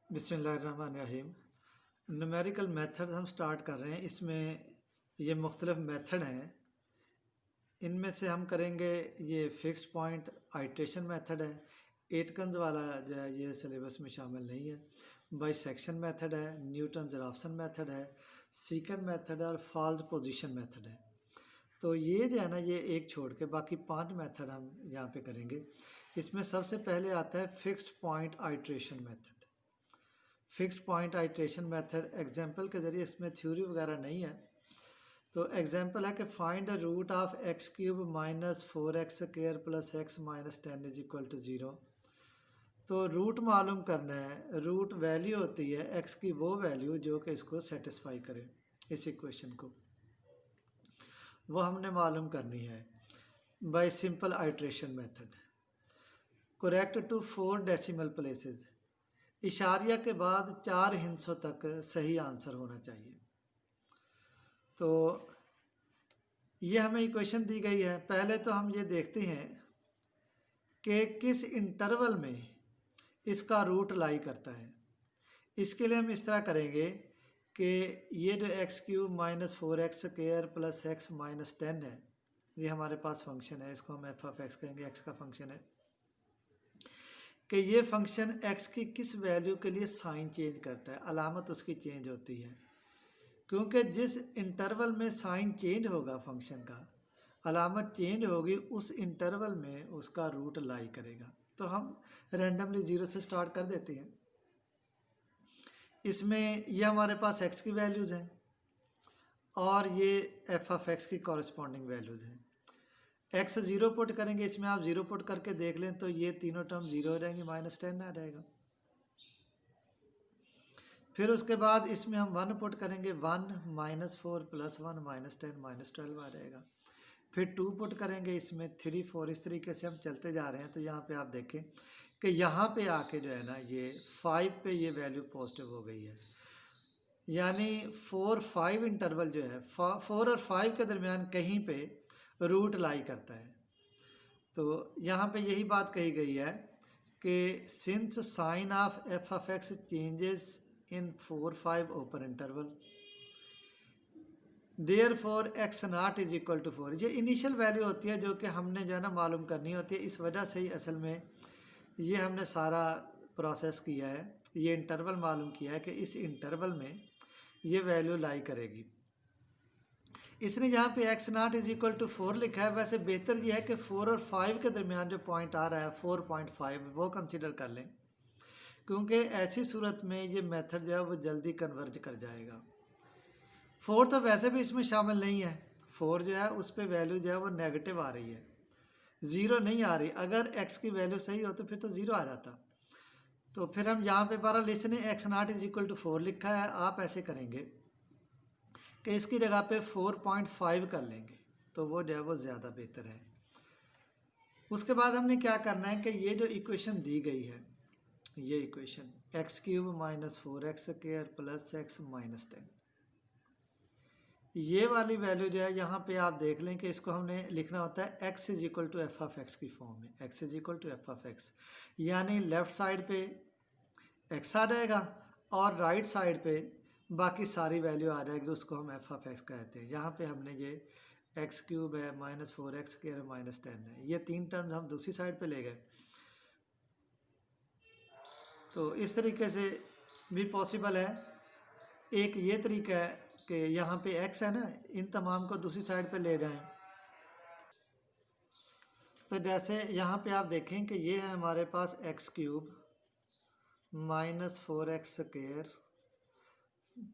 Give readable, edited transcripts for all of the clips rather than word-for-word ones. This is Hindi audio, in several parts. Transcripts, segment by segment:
बिस्मिल्लाहिर्रहमानिर्रहीम। न्यूमेरिकल मेथड हम स्टार्ट कर रहे हैं। इसमें ये मुख्तलिफ मेथड हैं। इनमें से हम करेंगे ये फिक्स पॉइंट आइट्रेशन मेथड है। एटकन्स वाला जो है ये सिलेबस में शामिल नहीं है। बाइसेक्शन मेथड है, न्यूटन राफसन मेथड है, सीकेंड मेथड है और फॉल्स पोजीशन मेथड है। तो ये जो है ना, ये एक छोड़ के बाकी 5 मेथड हम यहाँ पे करेंगे। इसमें सबसे पहले आता है fixed point iteration method. Fix point iteration method example के ज़रिए, इसमें थ्योरी वगैरह नहीं है। तो एग्जांपल है कि find the root of x cube minus 4x square plus x minus 10 is equal to 0। तो रूट मालूम करना है। रूट वैल्यू होती है एक्स की वो वैल्यू जो कि इसको सेटिस्फाई करे, इस इक्वेशन को, वो हमने मालूम करनी है by simple iteration method. Correct to 4 decimal places. इशारिया के बाद 4 हिंसों तक सही आंसर होना चाहिए। तो ये हमें इक्वेशन दी गई है। पहले तो हम ये देखते हैं कि किस इंटरवल में इसका रूट लाई करता है। इसके लिए हम इस तरह करेंगे कि ये जो x cube minus 4x square plus x minus 10 है, ये हमारे पास फंक्शन है। इसको हम एफ ऑफ एक्स कहेंगे, एक्स का फंक्शन है। कि ये फंक्शन x की किस वैल्यू के लिए साइन चेंज करता है, अलामत उसकी चेंज होती है। क्योंकि जिस इंटरवल में साइन चेंज होगा फंक्शन का, अलामत चेंज होगी, उस इंटरवल में उसका रूट लाई करेगा। तो हम रैंडमली 0 से स्टार्ट कर देते हैं। इसमें ये हमारे पास x की वैल्यूज़ हैं और ये एफ ऑफ एक्स की कॉरस्पॉन्डिंग वैल्यूज़ हैं। x 0 पुट करेंगे, इसमें आप 0 पुट करके देख लें तो ये तीनों टर्म 0 हो जाएंगी, माइनस 10 आ जाएगा। फिर उसके बाद इसमें हम 1 पुट करेंगे, 1 माइनस 4 प्लस 1 माइनस 10 माइनस 12 आ जाएगा। फिर 2 पुट करेंगे, इसमें 3 4, इस तरीके से हम चलते जा रहे हैं। तो यहाँ पे आप देखें कि यहाँ पे आके जो है ना, ये 5 पे ये वैल्यू पॉजिटिव हो गई है। यानी 4 5 इंटरवल जो है, 4 और 5 के दरमियान कहीं पे रूट लाई करता है। तो यहाँ पे यही बात कही गई है कि since sign of f of x changes in 4 5 open interval, therefore x not is equal to 4। ये इनिशियल वैल्यू होती है जो कि हमने जो है ना मालूम करनी होती है। इस वजह से ही असल में ये हमने सारा प्रोसेस किया है, ये इंटरवल मालूम किया है कि इस इंटरवल में ये वैल्यू लाई करेगी। इसने यहाँ पे x not is equal to 4 लिखा है। वैसे बेहतर ये है कि 4 और 5 के दरमियान जो पॉइंट आ रहा है 4.5, वो कंसिडर कर लें, क्योंकि ऐसी सूरत में ये मेथड जो है वो जल्दी कन्वर्ज कर जाएगा। 4 तो वैसे भी इसमें शामिल नहीं है। 4 जो है उस पर वैल्यू जो है वो नेगेटिव आ रही है, 0 नहीं आ रही। अगर x की वैल्यू सही हो तो फिर तो 0 आ जाता। तो फिर हम यहाँ पे बहरहाल इसने x not is equal to 4 लिखा है। आप ऐसे करेंगे कि इसकी जगह पे 4.5 कर लेंगे, तो वो जो है वो ज़्यादा बेहतर है। उसके बाद हमने क्या करना है कि ये जो इक्वेशन दी गई है, ये equation x cube minus 4x square plus x minus 10, ये वाली वैल्यू जो है यहाँ पे आप देख लें कि इसको हमने लिखना होता है x is equal to f of x की फॉर्म में। X is equal to f of x, यानी लेफ़्ट साइड पे एक्स आ जाएगा और राइट साइड पे बाकी सारी वैल्यू आ जाएगी, उसको हम एफ ऑफ एक्स कहते हैं। यहाँ पे हमने ये एक्स क्यूब है, माइनस 4x स्क्वायर माइनस 10 है, ये 3 टर्म्स हम दूसरी साइड पे ले गए। तो इस तरीके से भी पॉसिबल है। एक ये तरीका है कि यहाँ पे x है ना, इन तमाम को दूसरी साइड पे ले जाएं। तो जैसे यहाँ पे आप देखें कि ये है हमारे पास x cube minus 4x square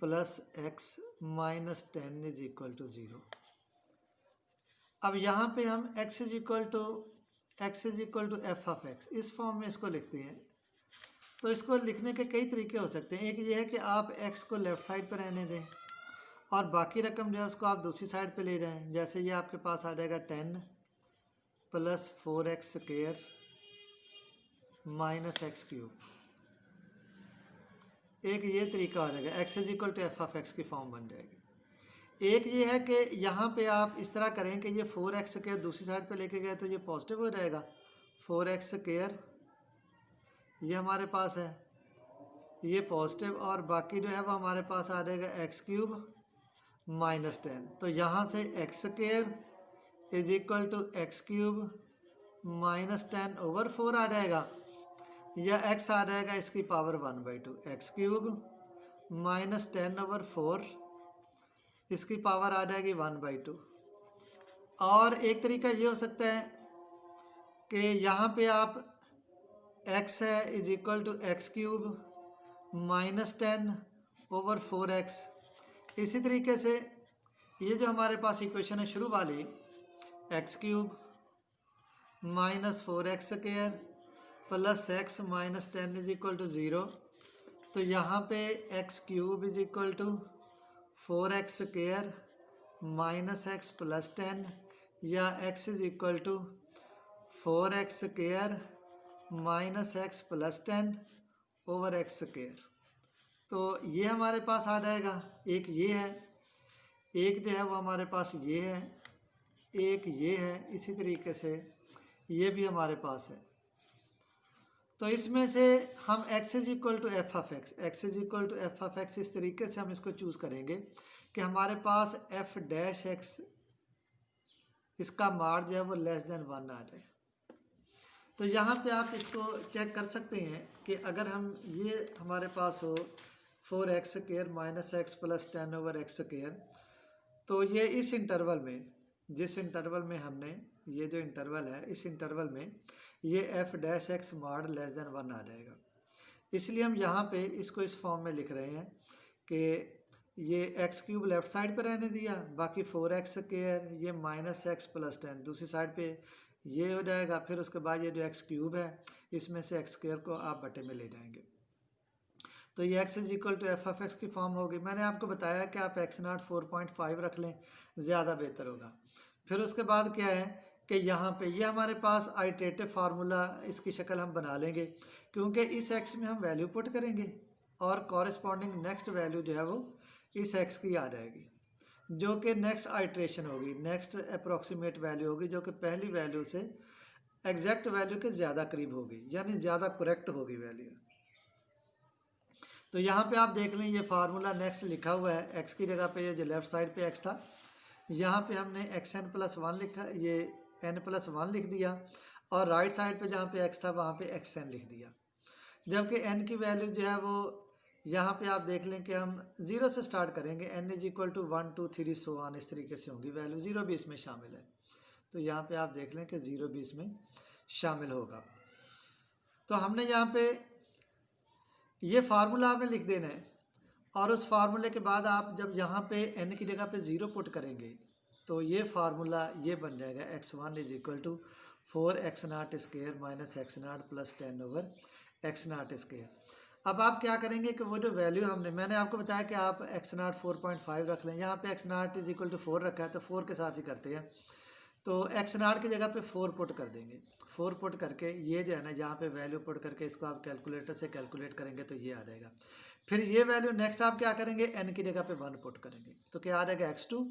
plus x minus 10 is equal to 0। अब यहाँ पे हम x is equal to f of x, इस फॉर्म में इसको लिखते हैं। तो इसको लिखने के कई तरीके हो सकते हैं। एक ये है कि आप x को लेफ़्ट साइड पर रहने दें और बाकी रकम जो है उसको आप दूसरी साइड पे ले जाएं। जैसे ये आपके पास आ जाएगा 10 plus 4x square minus x cube. एक ये तरीका हो जाएगा, x is equal to f of x की फॉर्म बन जाएगी। एक ये है कि यहाँ पे आप इस तरह करें कि ये 4x स्क्वायर दूसरी साइड पे लेके गए तो ये पॉजिटिव हो जाएगा। 4x स्क्वायर ये हमारे पास है, ये पॉजिटिव, और बाकी जो है वो हमारे पास आ जाएगा एक्स क्यूब माइनस 10। तो यहाँ से x square is equal to x cube minus 10 over 4 आ जाएगा, या एक्स आ जाएगा इसकी power 1/2, x cube minus 10 over 4 इसकी पावर आ जाएगी 1/2। और एक तरीका ये हो सकता है कि यहाँ पे आप x है is equal to x cube minus 10 over 4x। इसी तरीके से ये जो हमारे पास इक्वेशन है शुरू वाली, x cube minus 4x square plus x minus 10 is equal to 0। तो यहाँ पे x cube is equal to 4x square minus x plus 10, या x is equal to 4x square minus x plus 10 over x square. तो ये हमारे पास आ जाएगा। एक ये है, एक जो है वो हमारे पास ये है, एक ये है, इसी तरीके से ये भी हमारे पास है। तो इसमें से हम x is equal to f of x, x is equal to f of x, इस तरीके से हम इसको चूज़ करेंगे कि हमारे पास एफ डैश एक्स इसका मार्ज जो है वो लेस देन 1 आ जाए। तो यहाँ पे आप इसको चेक कर सकते हैं कि अगर हम ये हमारे पास हो 4x square minus x plus 10 over x square, तो ये इस इंटरवल में, जिस इंटरवल में हमने, ये जो इंटरवल है इस इंटरवल में ये f dash x mod less than 1 आ जाएगा। इसलिए हम यहाँ पे इसको इस फॉर्म में लिख रहे हैं कि ये एक्स क्यूब लेफ्ट साइड पे रहने दिया, बाकी 4x स्क्वायर ये माइनस एक्स प्लस 10 दूसरी साइड पे ये हो जाएगा। फिर उसके बाद ये जो एक्स क्यूब है इसमें से एक्स स्क्वायर को आप बटे में ले जाएंगे, तो ये x is equal to f of x की फॉर्म होगी। मैंने आपको बताया कि आप x नॉट 4.5 रख लें, ज़्यादा बेहतर होगा। फिर उसके बाद क्या है कि यहाँ पे ये हमारे पास आइटरेटिव फार्मूला, इसकी शक्ल हम बना लेंगे क्योंकि इस x में हम वैल्यू पुट करेंगे और कॉरेस्पॉन्डिंग नेक्स्ट वैल्यू जो है वो इस x की आ जाएगी, जो कि नेक्स्ट आइट्रेशन होगी, नेक्स्ट अप्रॉक्सीमेट वैल्यू होगी, जो कि पहली वैल्यू से एग्जैक्ट वैल्यू के ज़्यादा करीब होगी, यानी ज़्यादा करेक्ट होगी वैल्यू। तो यहाँ पे आप देख लें ये फार्मूला नेक्स्ट लिखा हुआ है, x की जगह पे ये जो लेफ़्ट साइड पे x था यहाँ पे हमने xn प्लस 1 लिखा, ये n प्लस 1 लिख दिया, और राइट साइड पे जहाँ पे x था वहाँ पे xn लिख दिया। जबकि n की वैल्यू जो है वो यहाँ पे आप देख लें कि हम 0 से स्टार्ट करेंगे, n is equal to 1 2 3 so on, इस तरीके से होंगी वैल्यू, 0 भी इसमें शामिल है। तो यहाँ पे आप देख लें कि 0 भी इसमें शामिल होगा। तो हमने यहाँ पे ये फार्मूला आपने लिख देना है, और उस फार्मूले के बाद आप जब यहाँ पे n की जगह पे 0 पुट करेंगे तो ये फार्मूला ये बन जाएगा x1 is equal to 4x not square minus x not plus 10 over x not square. अब आप क्या करेंगे कि वो जो वैल्यू मैंने आपको बताया कि आप एक्स नॉट 4.5 रख लें, यहाँ पे x not is equal to 4 रखा है तो 4 के साथ ही करते हैं। तो एक्स नॉट की जगह पे 4 पुट कर देंगे, 4 पुट करके ये जो है ना यहाँ पे वैल्यू पुट करके इसको आप कैलकुलेटर से कैलकुलेट करेंगे तो ये आ जाएगा। फिर ये वैल्यू नेक्स्ट आप क्या करेंगे, n की जगह पे 1 पुट करेंगे तो क्या आ जाएगा, x2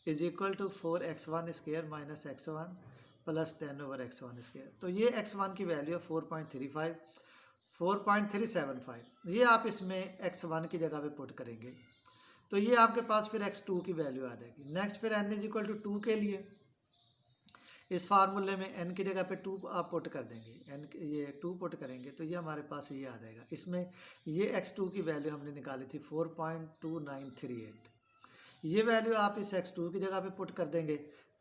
is equal to 4x1 square minus x1 plus 10 over x1 square. तो ये x1 की वैल्यू है 4.35 4.375, ये आप इसमें x1 की जगह पे पुट करेंगे तो ये आपके पास फिर x2 की वैल्यू आ जाएगी। नेक्स्ट फिर n इज इक्वल टू 2 के लिए इस फार्मूले में n की जगह पे 2 आप पुट कर देंगे, n ये 2 पुट करेंगे तो ये हमारे पास ये आ जाएगा। इसमें ये x2 की वैल्यू हमने निकाली थी 4.2938, ये वैल्यू आप इस x2 की जगह पे पुट कर देंगे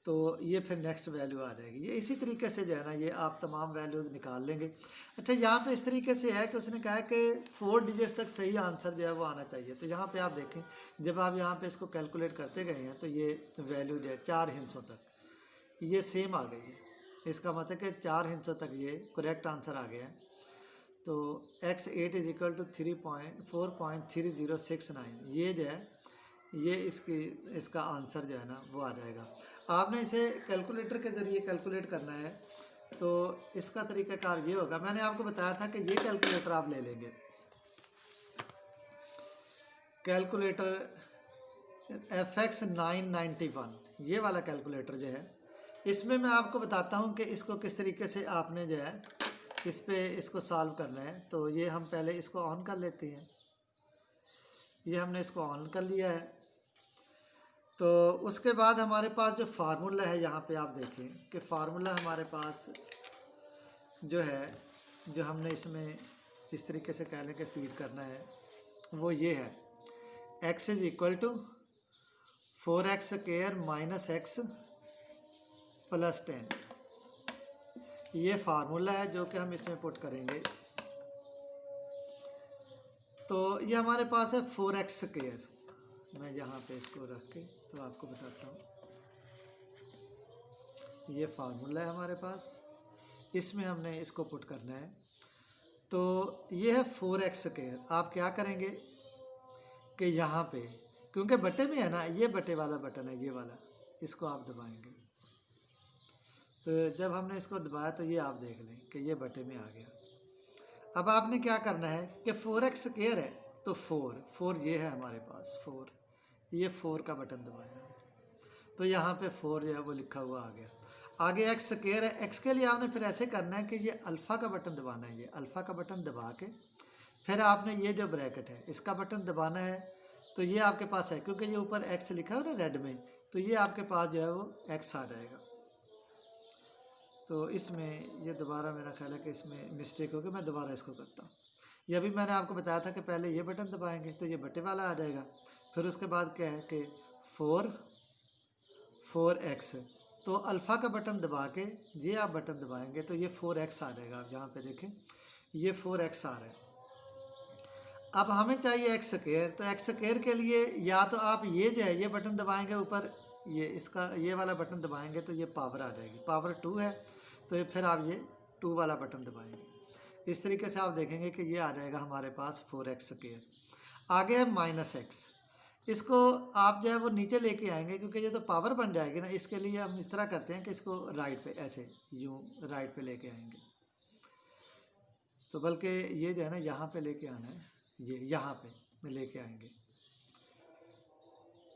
तो ये फिर नेक्स्ट वैल्यू आ जाएगी। ये इसी तरीके से जो है ना ये आप तमाम वैल्यूज़ निकाल लेंगे। अच्छा, यहाँ पे इस तरीके से है कि उसने कहा है कि 4 डिजिट्स तक सही आंसर जो है वो आना चाहिए। तो यहाँ पे आप देखें जब आप यहाँ पे इसको कैलकुलेट करते गए हैं तो ये वैल्यू जो है 4 हिस्सों तक ये सेम आ गई है, इसका मतलब कि 4 हिस्सों तक ये करेक्ट आंसर आ गया है। तो x8 इज इक्वल टू 4.3069 ये जो है ये इसका आंसर जो है ना वो आ जाएगा। आपने इसे कैलकुलेटर के ज़रिए कैलकुलेट करना है तो इसका तरीक़ाकार ये होगा, मैंने आपको बताया था कि ये कैलकुलेटर आप ले लेंगे, कैलकुलेटर FX 991 ये वाला कैलकुलेटर जो है, इसमें मैं आपको बताता हूँ कि इसको किस तरीके से आपने जो है इस पे इसको सॉल्व करना है। तो ये हम पहले इसको ऑन कर लेते हैं। ये हमने इसको ऑन कर लिया है। तो उसके बाद हमारे पास जो फार्मूला है, यहाँ पे आप देखें कि फार्मूला हमारे पास जो है, जो हमने इसमें इस तरीके से कह लें कि फीड करना है, वो ये है, x is equal to 4x square minus x plus 10। ये फार्मूला है जो कि हम इसमें पुट करेंगे। तो ये हमारे पास है 4x स्क्वायर। मैं यहाँ पे इसको रख के तो आपको बताता हूँ। ये फार्मूला है हमारे पास, इसमें हमने इसको पुट करना है। तो ये है 4x स्क्वायर। आप क्या करेंगे कि यहाँ पे, क्योंकि बटे में है ना, ये बटे वाला बटन है, ये वाला, इसको आप दबाएंगे। तो जब हमने इसको दबाया तो ये आप देख लें कि ये बटे में आ गया। अब आपने क्या करना है कि 4x स्क्वायर है तो 4 ये है हमारे पास 4, ये 4 का बटन दबाया तो यहाँ पे 4 जो है वो लिखा हुआ आ गया। आगे x स्क्वायर है, x के लिए आपने फिर ऐसे करना है कि ये अल्फ़ा का बटन दबाना है। ये अल्फ़ा का बटन दबा के फिर आपने ये जो ब्रैकेट है इसका बटन दबाना है। तो ये आपके पास है, क्योंकि ये ऊपर x लिखा है ना रेड में, तो ये आपके पास जो है वो x आ जाएगा। तो इसमें ये दोबारा मेरा ख्याल है कि इसमें मिस्टेक होगी, मैं दोबारा इसको करता हूँ। ये अभी मैंने आपको बताया था कि पहले ये बटन दबाएंगे तो ये बटे वाला आ जाएगा। फिर उसके बाद क्या है कि 4x, तो अल्फ़ा का बटन दबा के ये आप बटन दबाएंगे तो ये 4x आ जाएगा। आप यहाँ पे देखें ये 4x आ रहा है। अब हमें चाहिए x स्क्वायर, तो x स्क्वायर के लिए या तो आप ये जो है ये बटन दबाएंगे ऊपर, ये इसका ये वाला बटन दबाएंगे तो ये पावर आ जाएगी, पावर 2 है तो ये फिर आप ये 2 वाला बटन दबाएंगे। इस तरीके से आप देखेंगे कि ये आ जाएगा हमारे पास 4x स्क्वायर। आगे है माइनस एक्स, इसको आप जो है वो नीचे लेके आएंगे क्योंकि ये तो पावर बन जाएगी ना। इसके लिए हम इस तरह करते हैं कि इसको राइट पे ऐसे यूँ राइट पे लेके आएंगे। तो बल्कि ये जो है ना यहाँ पे लेके आना है, ये यहाँ पे लेके आएंगे।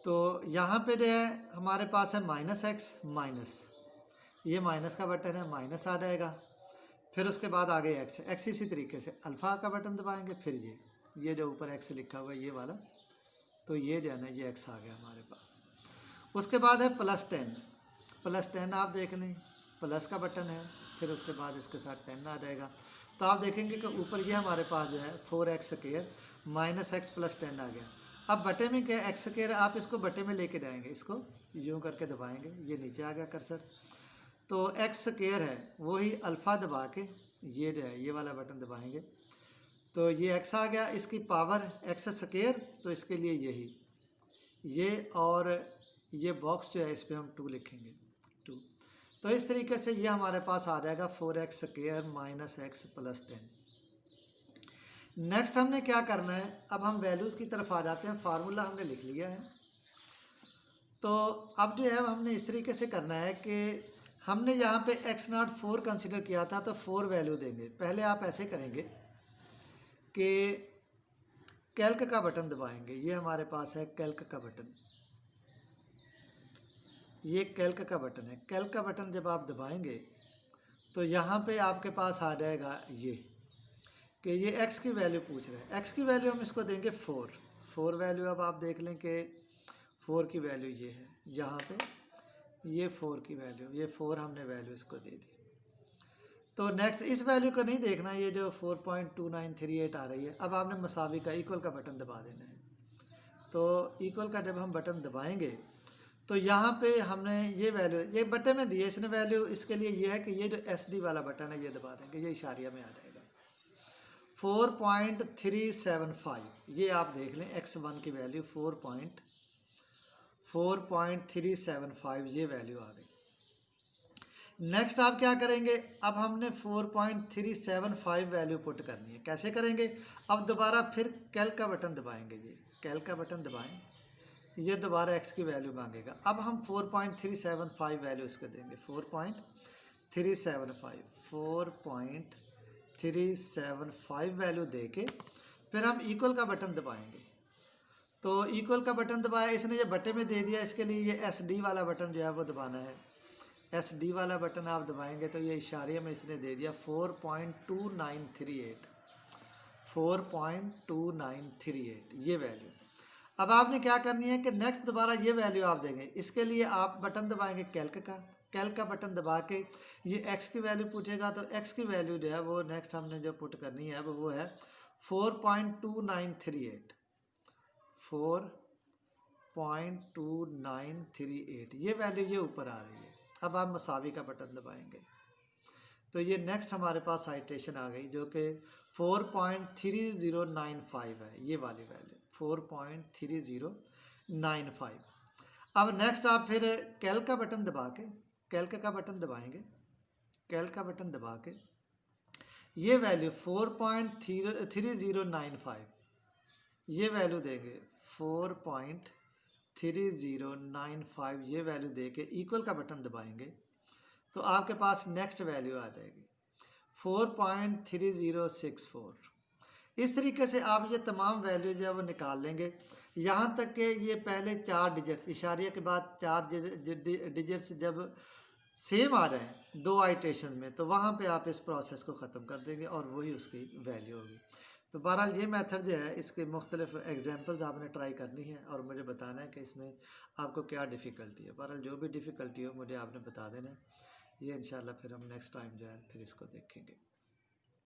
तो यहाँ पे जो है हमारे पास है माइनस एक्स माइनस, ये माइनस का बटन है, माइनस आ जाएगा। फिर उसके बाद आगे एक्स इसी तरीके से अल्फ़ा का बटन दबाएंगे। फिर ये जो ऊपर एक्स लिखा हुआ है ये वाला, तो ये जो है ना ये एक्स आ गया हमारे पास। उसके बाद है प्लस 10 आप देख लें, प्लस का बटन है, फिर उसके बाद इसके साथ 10 आ जाएगा। तो आप देखेंगे कि ऊपर ये हमारे पास जो है 4x square minus x plus 10 आ गया। अब बटे में क्या एक्स स्क्वायर, आप इसको बटे में लेके जाएंगे, इसको यूँ करके दबाएंगे, ये नीचे आ गया कर्सर। तो एक्स स्क्वायर है वही अल्फ़ा दबा के ये जो है ये वाला बटन दबाएंगे तो ये x आ गया। इसकी पावर एक्स स्क्वायर, तो इसके लिए यही ये और ये बॉक्स जो है इस पर हम 2 लिखेंगे 2। तो इस तरीके से ये हमारे पास आ जाएगा 4x square minus x plus 10। Next हमने क्या करना है, अब हम वैल्यूज़ की तरफ आ जाते हैं। फार्मूला हमने लिख लिया है। तो अब जो है हमने इस तरीके से करना है कि हमने यहाँ पे x0 4 कंसिडर किया था तो 4 वैल्यू देंगे। पहले आप ऐसे करेंगे कि कैल्क का बटन दबाएंगे। ये हमारे पास है कैल्क का बटन, ये कैल्क का बटन है। कैल्क का बटन जब आप दबाएंगे तो यहाँ पे आपके पास आ जाएगा ये कि ये x की वैल्यू पूछ रहे हैं। x की वैल्यू हम इसको देंगे 4 वैल्यू। अब आप देख लें कि 4 की वैल्यू ये है, यहाँ पे ये 4 की वैल्यू, ये 4 हमने वैल्यू इसको दे दी। तो नेक्स्ट इस वैल्यू को नहीं देखना, ये जो 4.2938 आ रही है। अब आपने मसावी का इक्वल का बटन दबा देना है। तो इक्वल का जब हम बटन दबाएंगे तो यहाँ पे हमने ये वैल्यू ये बटे में दी है इसने वैल्यू। इसके लिए ये है कि ये जो SD वाला बटन है ये दबा देंगे, ये इशारिया में आ जाएगा 4.375। ये आप देख लें x1 की वैल्यू 4.375 ये वैल्यू आ गई। नेक्स्ट आप क्या करेंगे, अब हमने 4.375 वैल्यू पुट करनी है। कैसे करेंगे, अब दोबारा फिर कैल्क का बटन दबाएंगे। ये कैल्क का बटन दबाएं, ये दोबारा x की वैल्यू मांगेगा। अब हम 4.375 वैल्यू इसको देंगे, 4.375 वैल्यू दे के फिर हम इक्वल का बटन दबाएंगे। तो इक्वल का बटन दबाया, इसने ये बटे में दे दिया। इसके लिए ये SD वाला बटन जो है वो दबाना है। SD वाला बटन आप दबाएंगे तो ये इशारे में इसने दे दिया 4.2938 ये वैल्यू। अब आपने क्या करनी है कि नेक्स्ट दोबारा ये वैल्यू आप देंगे। इसके लिए आप बटन दबाएंगे कैल्क का बटन दबा के ये एक्स की वैल्यू पूछेगा, तो एक्स की वैल्यू जो है वो नेक्स्ट हमने जो पुट करनी है वो है 4.2938 4.2938 ये वैल्यू ये ऊपर आ रही है। अब आप मसावी का बटन दबाएंगे तो ये नेक्स्ट हमारे पास साइटेशन आ गई जो कि 4.3095 है, ये वाली वैल्यू 4.3095। अब नेक्स्ट आप फिर कैल्क का बटन दबा के कैल्क का बटन दबाएंगे, कैल्क का बटन दबा के ये वैल्यू 4.3095 ये वैल्यू देंगे 4.3095 ये वैल्यू दे के इक्वल का बटन दबाएंगे तो आपके पास नेक्स्ट वैल्यू आ जाएगी 4.3064। इस तरीके से आप ये तमाम वैल्यू जो है वो निकाल लेंगे, यहाँ तक कि ये पहले 4 डिजिट्स इशारिया के बाद 4 डिजिट्स जब सेम आ रहे हैं 2 आइट्रेशन में, तो वहाँ पे आप इस प्रोसेस को ख़त्म कर देंगे और वही उसकी वैल्यू होगी। तो बहरहाल ये मेथड जो है इसके मुख्तलिफ एग्जांपल्स आपने ट्राई करनी है और मुझे बताना है कि इसमें आपको क्या डिफ़िकल्टी है। बहरहाल जो भी डिफ़िकल्टी हो मुझे आपने बता देना है, ये इंशाल्लाह फिर हम नेक्स्ट टाइम जो है फिर इसको देखेंगे।